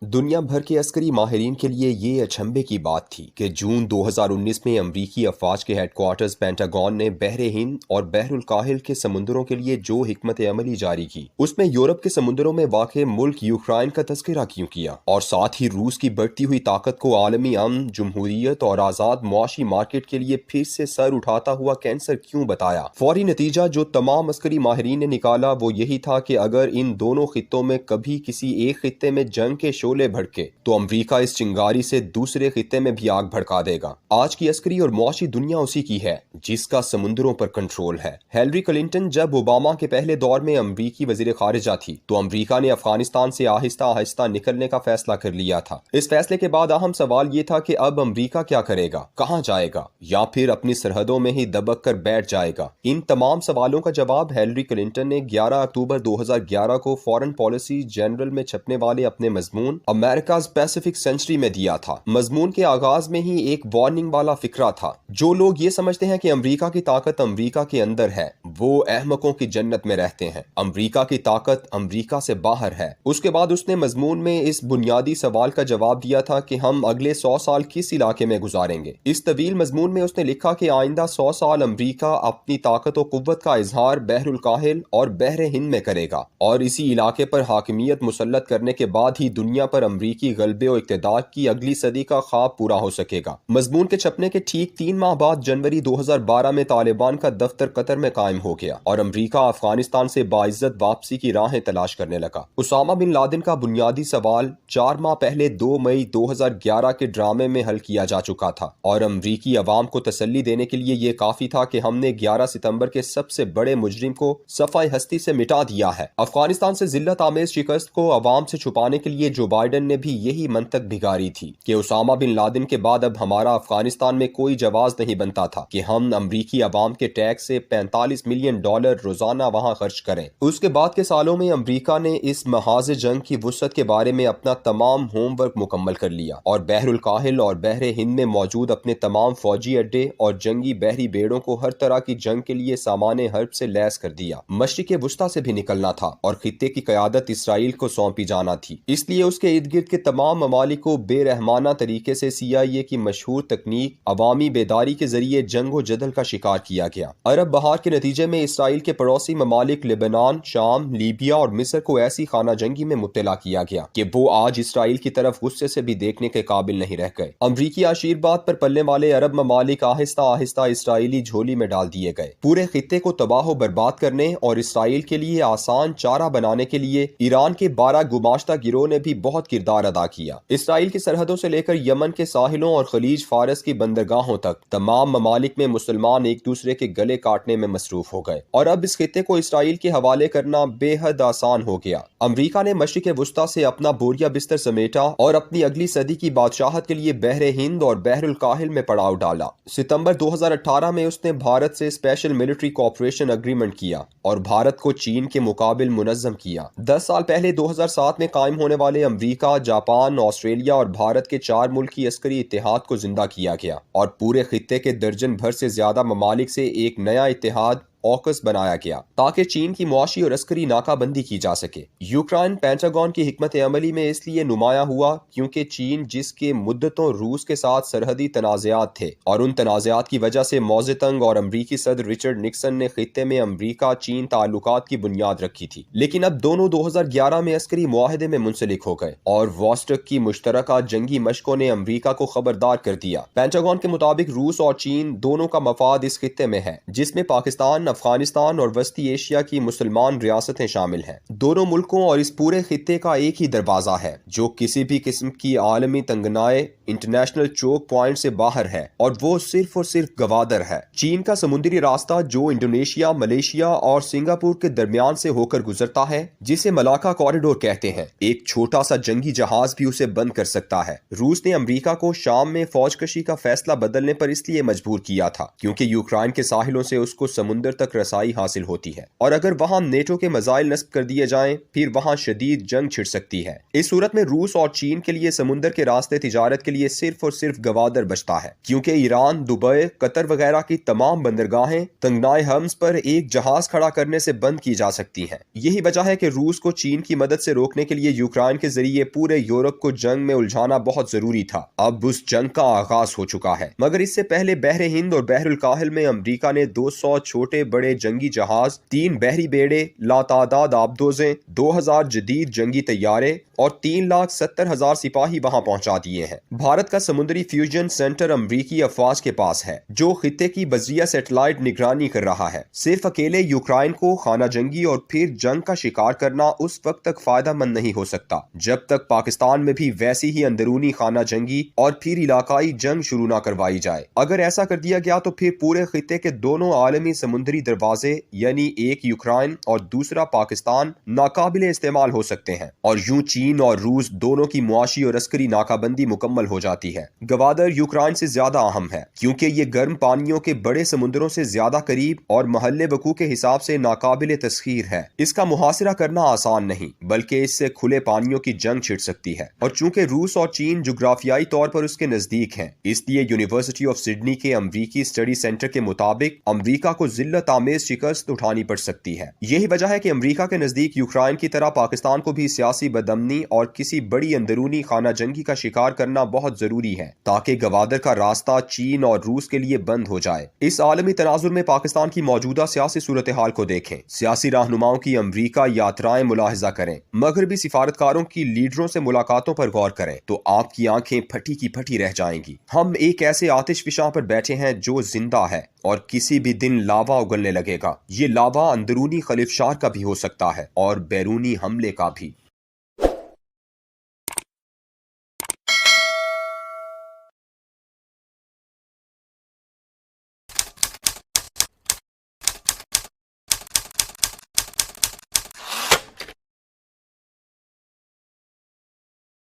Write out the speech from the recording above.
दुनिया भर के अस्करी माहिरीन के लिए ये अचंभे की बात थी कि जून 2019 में अमरीकी अफवाज के हेडक्वार्टर्स पेंटागन ने बहरे हिंद और बहरुल काहिल के समुद्रों के लिए जो हिकमत अमली जारी की, उसमें यूरोप के समुद्रों में वाक़ मुल्क यूक्रेन का तस्करा क्यों किया और साथ ही रूस की बढ़ती हुई ताकत को आलमी अमन, जमहूरियत और आज़ाद मुआशी मार्केट के लिए फिर से सर उठाता हुआ कैंसर क्यों बताया। फौरी नतीजा जो तमाम अस्करी माहिरीन ने निकाला वो यही था कि अगर इन दोनों खित्तों में कभी किसी एक खित्ते में जंग के शोले भड़के तो अमरीका इस चिंगारी से दूसरे खित्ते में भी आग भड़का देगा। आज की अस्करी और मुआशी दुनिया उसी की है जिसका समुद्रों पर कंट्रोल है। हिलरी क्लिंटन जब ओबामा के पहले दौर में अमरीकी वजीर खारिजा थी तो अमरीका ने अफगानिस्तान से आहिस्ता आहिस्ता निकलने का फैसला कर लिया था। इस फैसले के बाद अहम सवाल ये था कि अब अमरीका क्या करेगा, कहां जाएगा, या फिर अपनी सरहदों में ही दबक कर बैठ जाएगा। इन तमाम सवालों का जवाब हिलरी क्लिंटन ने 11 अक्टूबर 2011 को फॉरेन पॉलिसी जनरल में छपने वाले अपने मजमून अमेरिकाज पैसिफिक सेंचुरी में दिया था। मजमून के आगाज में ही एक वार्निंग वाला फिक्रा था। जो लोग ये समझते हैं कि अमरीका की ताकत अमरीका के अंदर है वो अहमकों की जन्नत में रहते हैं। अमरीका की ताकत अमरीका से बाहर है। उसके बाद उसने मजमून में इस बुनियादी सवाल का जवाब दिया था कि हम अगले 100 साल किस इलाके में गुजारेंगे। इस तवील मजमून में उसने लिखा कि आइंदा 100 साल अमरीका अपनी ताकत और कुव्वत का इजहार बहरुल काहिल और बहरे हिंद में करेगा और इसी इलाके पर हाकिमियत मुसल्लत करने के बाद ही दुनिया पर अमरीकी गलबे और इक्तदार की अगली सदी का ख्वाब पूरा हो सकेगा। मजमून के छपने के ठीक 3 माह बाद जनवरी 2012 में तालिबान का दफ्तर कतर में कायम हो गया और अमरीका अफगानिस्तान से बाइज्जत वापसी की राहें तलाश करने लगा। उसामा बिन लादेन का बुनियादी सवाल 4 माह पहले 2 मई 2011 के ड्रामे में हल किया जा चुका था और अमरीकी अवाम को तसल्ली देने के लिए ये काफी था कि हमने 11 सितंबर के सबसे बड़े मुजरिम को सफाई हस्ती से मिटा दिया है। अफगानिस्तान से जिल्लत आमेज शिकस्त को अवाम से छुपाने के लिए जो बाइडेन ने भी यही मंतक भिगारी थी कि उसामा बिन लादेन के बाद अब हमारा अफगानिस्तान में कोई जवाज नहीं बनता था कि हम अमरीकी अवाम के टैक्स से $45 मिलियन रोजाना वहां खर्च करें। उसके बाद के सालों में अमरीका ने इस महाज जंग की वुसअत के बारे में अपना तमाम होमवर्क मुकम्मल कर लिया और बहरुल काहिल और बहरे हिंद में मौजूद अपने तमाम फौजी अड्डे और जंगी बहरी बेड़ों को हर तरह की जंग के लिए सामाने हर्ब से लैस कर दिया। मशरिक़ वुस्ता से भी निकलना था और खित्ते की क़यादत इसराइल को सौंपी जाना थी। इसलिए उसके इर्द गिर्द के तमाम ममालिक को बेरहमाना तरीके से CIA की मशहूर तकनीक अवामी बेदारी के जरिए जंग व जदल का शिकार किया गया। अरब बहार के नतीजे में इसराइल के पड़ोसी ममालिक लेबनान, शाम, लीबिया और मिस्र को ऐसी खाना जंगी में मुब्तला किया गया कि वो आज इसराइल की तरफ गुस्से से भी देखने के काबिल नहीं रह गए। अमरीकी आशीर्वाद पर पलने वाले अरब ममालिक आहिस्ता आहिस्ता इसराइली झोली में डाल दिए गए। पूरे खित्ते को तबाह बर्बाद करने और इसराइल के लिए आसान चारा बनाने के लिए ईरान के 12 गुमाश्ता गिरोह ने भी बहुत किरदार अदा किया। इसराइल की सरहदों से लेकर यमन के साहिलों और खलीज फारस की बंदरगाहों तक तमाम ममालिक में मुसलमान एक दूसरे के गले काटने में मसरूफ हो गए और अब इस खित्ते को इसराइल के हवाले करना बेहद आसान हो गया। अमरीका ने मशरिक़ वुस्ता से अपना बोरिया बिस्तर समेटा और अपनी अगली सदी की बादशाहत के लिए बहरे हिंद और बहरुल काहिल में पड़ाव डाला। सितंबर 2018 में उसने भारत से स्पेशल मिलिट्री कोऑपरेशन एग्रीमेंट किया और भारत को चीन के मुकाबिल मुनज़्ज़म किया। 10 साल पहले 2007 में कायम होने वाले अमरीका, जापान, ऑस्ट्रेलिया और भारत के 4 मुल्की अस्करी इत्तेहाद को जिंदा किया गया और पूरे खित्ते के दर्जन भर से ज्यादा ममालिक से एक नया इत्तेहाद ऑकस बनाया गया ताकि चीन की मुआशी और अस्करी नाकाबंदी की जा सके। यूक्रेन पेंटागन की हिकमत अमली में इसलिए नुमाया हुआ क्योंकि चीन, जिसके मुद्दतों रूस के साथ सरहदी तनाज़ात थे और उन तनाज़ात की वजह से मौज़ेतंग और अमरीकी सदर रिचर्ड निक्सन ने खित्ते में अमरीका चीन ताल्लुकात की बुनियाद रखी थी। लेकिन अब दोनों 2011 में अस्करी मुआहदे में मुंसलिक हो गए और वॉस्टक की मुश्तरका जंगी मशकों ने अमरीका को खबरदार कर दिया। पेंटागन के मुताबिक रूस और चीन दोनों का मफाद इस खित्ते में है जिसमें पाकिस्तान, अफगानिस्तान और वस्ती एशिया की मुसलमान रियासतें शामिल हैं। दोनों मुल्कों और इस पूरे खित्ते का एक ही दरवाजा है जो किसी भी किस्म की आलमी तंगनाए इंटरनेशनल चोक पॉइंट से बाहर है और वो सिर्फ और सिर्फ गवादर है। चीन का समुद्री रास्ता जो इंडोनेशिया, मलेशिया और सिंगापुर के दरमियान से होकर गुजरता है, जिसे मलाका कॉरिडोर कहते हैं, एक छोटा सा जंगी जहाज भी उसे बंद कर सकता है। रूस ने अमरीका को शाम में फौजकशी का फैसला बदलने पर इसलिए मजबूर किया था क्योंकि यूक्रेन के साहिलों से उसको समुद्र तक रसाई हासिल होती है, और अगर वहां नेटो के मिसाइल नस्ब कर दिए जाएं, फिर वहां शदीद जंग छिड़ सकती है। इस सूरत में रूस और चीन के लिए समुद्र के रास्ते तिजारत के लिए सिर्फ और सिर्फ गवादर बचता है, क्योंकि ईरान, दुबई, कतर वगैरह की तमाम बंदरगाहें तंगनाए हम्स पर एक जहाज खड़ा करने से बंद की जा सकती हैं। यही वजह है कि रूस को चीन की मदद से रोकने के लिए यूक्रेन के जरिए पूरे यूरोप को जंग में उलझाना बहुत जरूरी था। अब उस जंग का आगाज हो चुका है, मगर इससे पहले बहरे हिंद और बहरुल काहिल में अमरीका ने 200 छोटे बड़े जंगी जहाज, 3 बहरी बेड़े, लातादाद आबदोजें, 2000 जदीद जंगी तैयारे और 3,70,000 सिपाही वहां पहुंचा दिए हैं। भारत का समुद्री फ्यूजन सेंटर अमरीकी अफवाज के पास है, जो खित्ते की बजरिया सैटेलाइट निगरानी कर रहा है। सिर्फ अकेले यूक्रेन को खाना जंगी और फिर जंग का शिकार करना उस वक्त तक फायदा मंद नहीं हो सकता जब तक पाकिस्तान में भी वैसी ही अंदरूनी खाना जंगी और फिर इलाकाई जंग शुरू ना करवाई जाए। अगर ऐसा कर दिया गया तो फिर पूरे खित्ते के दोनों आलमी समुद्री दरवाजे, यानी एक यूक्रेन और दूसरा पाकिस्तान, नाकाबिले इस्तेमाल हो सकते हैं, और यूं चीन और रूस दोनों की मुआशी और अस्करी नाकाबंदी मुकम्मल हो जाती है। गवादर यूक्रेन से ज्यादा अहम है, क्योंकि ये गर्म पानियों के बड़े समुद्रों से ज्यादा करीब और महल्ले वकू के हिसाब से नाकाबिले तस्खीर है। इसका मुहासिरा करना आसान नहीं, बल्कि इससे खुले पानियों की जंग छिड़ सकती है, और चूंकि रूस और चीन जुग्राफियाई तौर पर उसके नजदीक हैं, इसलिए यूनिवर्सिटी ऑफ सिडनी के अमरीकी स्टडी सेंटर के मुताबिक अमरीका को जिल्लत आमेज शिकस्त उठानी पड़ सकती है। यही वजह है कि अमरीका के नजदीक यूक्रेन की तरह पाकिस्तान को भी सियासी बदअमनी और किसी बड़ी अंदरूनी खाना जंगी का शिकार करना बहुत जरूरी है, ताकि गवादर का रास्ता चीन और रूस के लिए बंद हो जाए। इस आलमी तनाजुर में पाकिस्तान की मौजूदा सियासी सूरत हाल को देखें, सियासी रहनुमाओं की अमरीका यात्राएं मुलाहिजा करें, मगरबी सिफारतकारों की लीडरों से मुलाकातों पर गौर करें, तो आपकी आंखें फटी की फटी रह जाएंगी। हम एक ऐसे आतिश फिशां पर बैठे हैं जो जिंदा है और किसी भी दिन लावा उगलने लगेगा। ये लावा अंदरूनी खलिफशार का भी हो सकता है और बैरूनी हमले का भी।